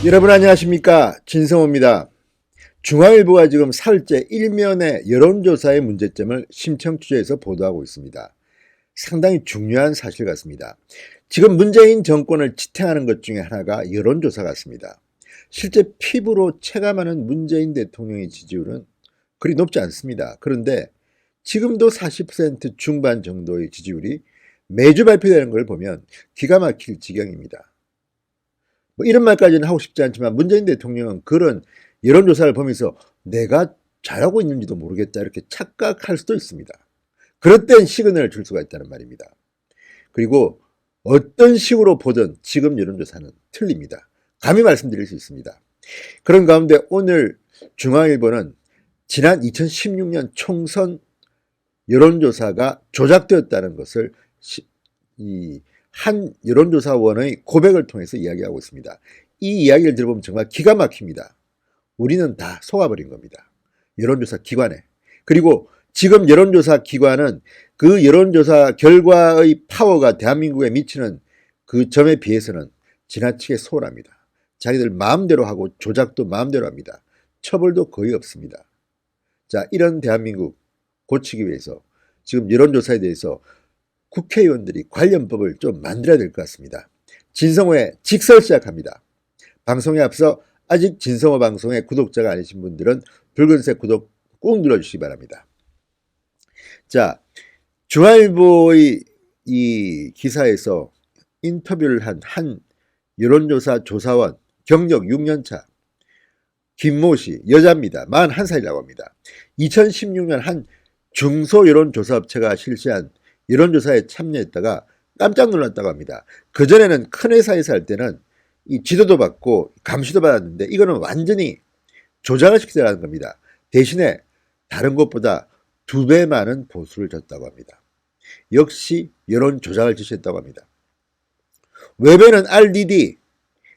여러분 안녕하십니까, 진성호입니다. 중앙일보가 지금 사흘째 일면의 여론조사의 문제점을 심층 취재해서 보도하고 있습니다. 상당히 중요한 사실 같습니다. 지금 문재인 정권을 지탱하는 것 중에 하나가 여론조사 같습니다. 실제 피부로 체감하는 문재인 대통령의 지지율은 그리 높지 않습니다. 그런데 지금도 40% 중반 정도의 지지율이 매주 발표되는 걸 보면 기가 막힐 지경입니다. 뭐 이런 말까지는 하고 싶지 않지만 문재인 대통령은 그런 여론조사를 보면서 내가 잘하고 있는지도 모르겠다 이렇게 착각할 수도 있습니다. 그럴 땐 시그널을 줄 수가 있다는 말입니다. 그리고 어떤 식으로 보든 지금 여론조사는 틀립니다. 감히 말씀드릴 수 있습니다. 그런 가운데 오늘 중앙일보는 지난 2016년 총선 여론조사가 조작되었다는 것을 한 여론조사원의 고백을 통해서 이야기하고 있습니다. 이 이야기를 들어보면 정말 기가 막힙니다. 우리는 다 속아버린 겁니다. 여론조사 기관에. 그리고 지금 여론조사 기관은 그 여론조사 결과의 파워가 대한민국에 미치는 그 점에 비해서는 지나치게 소홀합니다. 자기들 마음대로 하고 조작도 마음대로 합니다. 처벌도 거의 없습니다. 자, 이런 대한민국 고치기 위해서 지금 여론조사에 대해서 국회의원들이 관련법을 좀 만들어야 될 것 같습니다. 진성호의 직설 시작합니다. 방송에 앞서 아직 진성호 방송의 구독자가 아니신 분들은 붉은색 구독 꼭 눌러주시기 바랍니다. 자, 중앙일보의 이 기사에서 인터뷰를 한 여론조사 조사원, 경력 6년차 김모 씨, 여자입니다. 41살이라고 합니다. 2016년 한 중소여론조사업체가 실시한 여론조사에 참여했다가 깜짝 놀랐다고 합니다. 그전에는 큰 회사에서 할 때는 이 지도도 받고 감시도 받았는데 이거는 완전히 조작을 시키더라는 겁니다. 대신에 다른 것보다 2배 많은 보수를 줬다고 합니다. 역시 여론 조작을 지시했다고 합니다. 웹에는 RDD,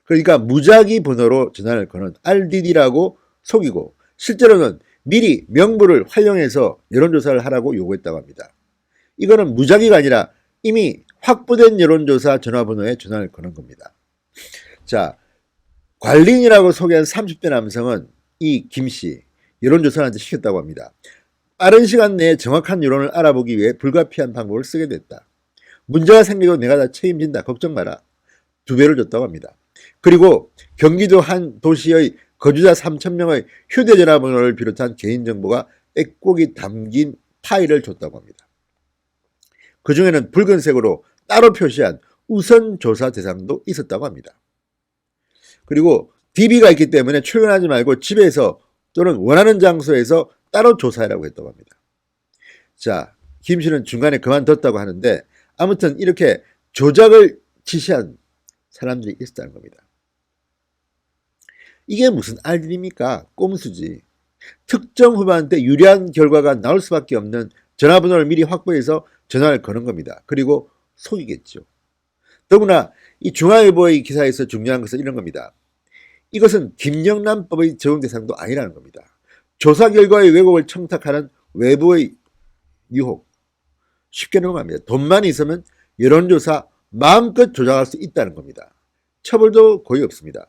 그러니까 무작위 번호로 전화를 거는 RDD라고 속이고 실제로는 미리 명부를 활용해서 여론조사를 하라고 요구했다고 합니다. 이거는 무작위가 아니라 이미 확보된 여론조사 전화번호에 전화를 거는 겁니다. 자, 관리인이라고 소개한 30대 남성은 이 김씨 여론조사한테 시켰다고 합니다. 빠른 시간 내에 정확한 여론을 알아보기 위해 불가피한 방법을 쓰게 됐다. 문제가 생기고 내가 다 책임진다. 걱정 마라. 2배를 줬다고 합니다. 그리고 경기도 한 도시의 거주자 3,000명의 휴대전화번호를 비롯한 개인정보가 빽국이 담긴 파일을 줬다고 합니다. 그 중에는 붉은색으로 따로 표시한 우선 조사 대상도 있었다고 합니다. 그리고 DB가 있기 때문에 출근하지 말고 집에서 또는 원하는 장소에서 따로 조사하라고 했다고 합니다. 자, 김 씨는 중간에 그만뒀다고 하는데 아무튼 이렇게 조작을 지시한 사람들이 있었다는 겁니다. 이게 무슨 알들입니까? 꼼수지. 특정 후보한테 유리한 결과가 나올 수밖에 없는 전화번호를 미리 확보해서 전화를 거는 겁니다. 그리고 속이겠죠. 더구나 이 중앙일보의 기사에서 중요한 것은 이런 겁니다. 이것은 김영란법의 적용 대상도 아니라는 겁니다. 조사 결과의 왜곡을 청탁하는 외부의 유혹. 쉽게 넘어갑니다. 돈만 있으면 여론조사 마음껏 조작할 수 있다는 겁니다. 처벌도 거의 없습니다.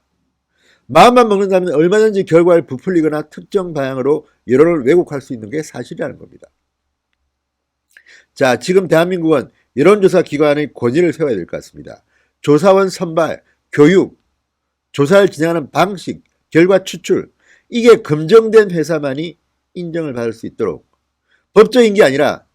마음만 먹는다면 얼마든지 결과를 부풀리거나 특정 방향으로 여론을 왜곡할 수 있는 게 사실이라는 겁니다. 자, 지금 대한민국은 여론조사 기관의 권위를 세워야 될 것 같습니다. 조사원 선발, 교육, 조사를 진행하는 방식, 결과 추출, 이게 검증된 회사만이 인정을 받을 수 있도록 법적인 게 아니라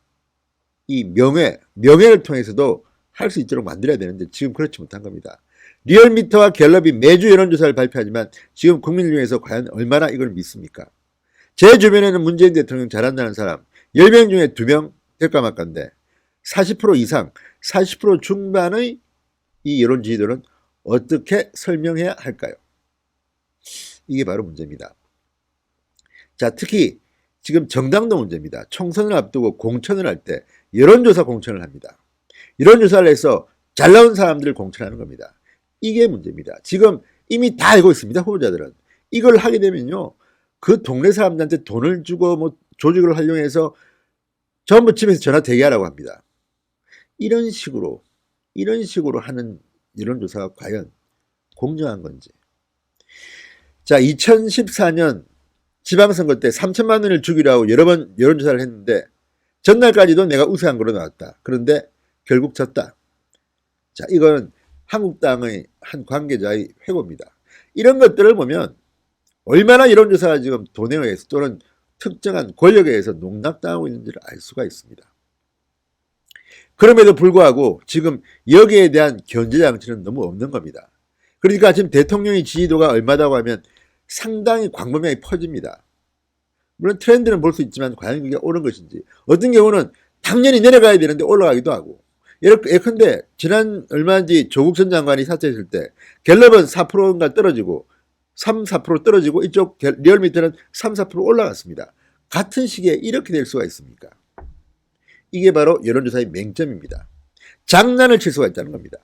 이 명예를 통해서도 할 수 있도록 만들어야 되는데 지금 그렇지 못한 겁니다. 리얼미터와 갤럽이 매주 여론조사를 발표하지만 지금 국민 중에서 과연 얼마나 이걸 믿습니까? 제 주변에는 문재인 대통령 잘한다는 사람 10명 중에 2명 될까 말까인데 40% 이상, 40% 중반의 이 여론 지지도는 어떻게 설명해야 할까요? 이게 바로 문제입니다. 자, 특히 지금 정당도 문제입니다. 총선을 앞두고 공천을 할 때 여론조사 공천을 합니다. 여론조사를 해서 잘 나온 사람들을 공천하는 겁니다. 이게 문제입니다. 지금 이미 다 알고 있습니다. 후보자들은. 이걸 하게 되면요. 그 동네 사람들한테 돈을 주고 뭐 조직을 활용해서 전부 집에서 전화 대기하라고 합니다. 이런 식으로 하는 여론조사가 과연 공정한 건지. 자, 2014년 지방선거 때 3천만 원을 주기로 여러 번 여론조사를 했는데 전날까지도 내가 우세한 거로 나왔다. 그런데 결국 졌다. 자, 이건 한국당의 한 관계자의 회고입니다. 이런 것들을 보면 얼마나 여론조사가 지금 돈에 의해서 또는 특정한 권력에 의해서 농락당하고 있는지를 알 수가 있습니다. 그럼에도 불구하고 지금 여기에 대한 견제장치는 너무 없는 겁니다. 그러니까 지금 대통령의 지지도가 얼마다고 하면 상당히 광범위하게 퍼집니다. 물론 트렌드는 볼 수 있지만 과연 그게 옳은 것인지, 어떤 경우는 당연히 내려가야 되는데 올라가기도 하고, 예컨대 지난 얼마 뒤 조국 전 장관이 사퇴했을 때 갤럽은 4%인가 떨어지고 3, 4% 떨어지고 이쪽 리얼미터는 3, 4% 올라갔습니다. 같은 시기에 이렇게 될 수가 있습니까? 이게 바로 여론조사의 맹점입니다. 장난을 칠 수가 있다는 겁니다.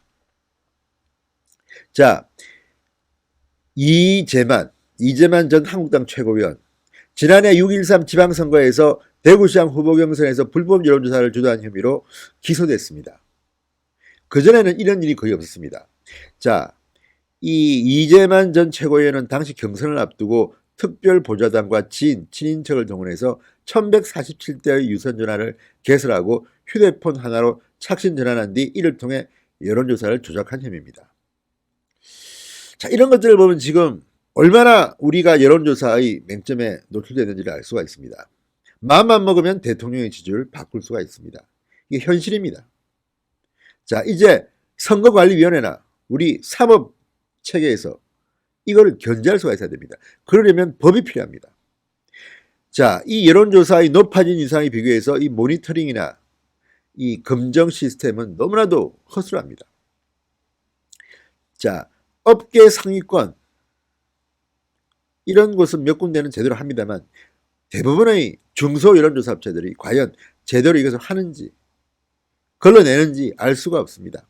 자, 이재만 전 한국당 최고위원, 지난해 6.13 지방선거에서 대구시장 후보 경선에서 불법 여론조사를 주도한 혐의로 기소됐습니다. 그전에는 이런 일이 거의 없었습니다. 자, 이 이재만 전 최고위원은 당시 경선을 앞두고 특별보좌단과 지인, 친인척을 동원해서 1147대의 유선전화를 개설하고 휴대폰 하나로 착신 전환한 뒤 이를 통해 여론조사를 조작한 혐의입니다. 자, 이런 것들을 보면 지금 얼마나 우리가 여론조사의 맹점에 노출되는지를 알 수가 있습니다. 마음만 먹으면 대통령의 지지율을 바꿀 수가 있습니다. 이게 현실입니다. 자, 이제 선거관리위원회나 우리 사법체계에서 이거를 견제할 수가 있어야 됩니다. 그러려면 법이 필요합니다. 자, 이 여론조사의 높아진 이상에 비교해서 이 모니터링이나 이 검정 시스템은 너무나도 허술합니다. 자, 업계 상위권 이런 곳은 몇 군데는 제대로 합니다만 대부분의 중소 여론조사 업체들이 과연 제대로 이것을 하는지 걸러내는지 알 수가 없습니다.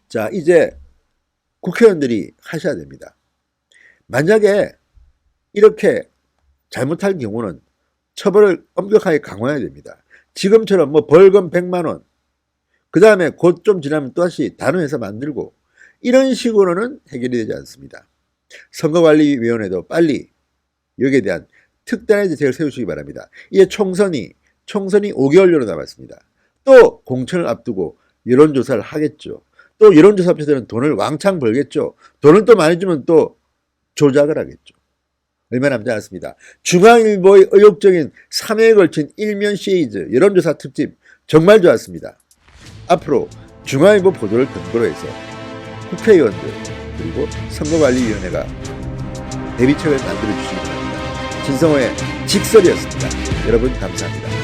자, 이제 국회의원들이 하셔야 됩니다. 만약에 이렇게 잘못할 경우는 처벌을 엄격하게 강화해야 됩니다. 지금처럼 뭐 벌금 100만 원, 그 다음에 곧 좀 지나면 또다시 다른 회사 만들고 이런 식으로는 해결이 되지 않습니다. 선거관리위원회도 빨리 여기에 대한 특단의 대책을 세우시기 바랍니다. 이제 총선이 5개월여로 남았습니다. 또 공천을 앞두고 여론조사를 하겠죠. 또 여론조사 업체들은 돈을 왕창 벌겠죠. 돈을 또 많이 주면 또 조작을 하겠죠. 얼마 남지 않았습니다. 중앙일보의 의욕적인 3회에 걸친 일면 시리즈 여론조사 특집 정말 좋았습니다. 앞으로 중앙일보 보도를 근거로 해서 국회의원들 그리고 선거관리위원회가 대비책을 만들어 주시기 바랍니다. 진성호의 직설이었습니다. 여러분 감사합니다.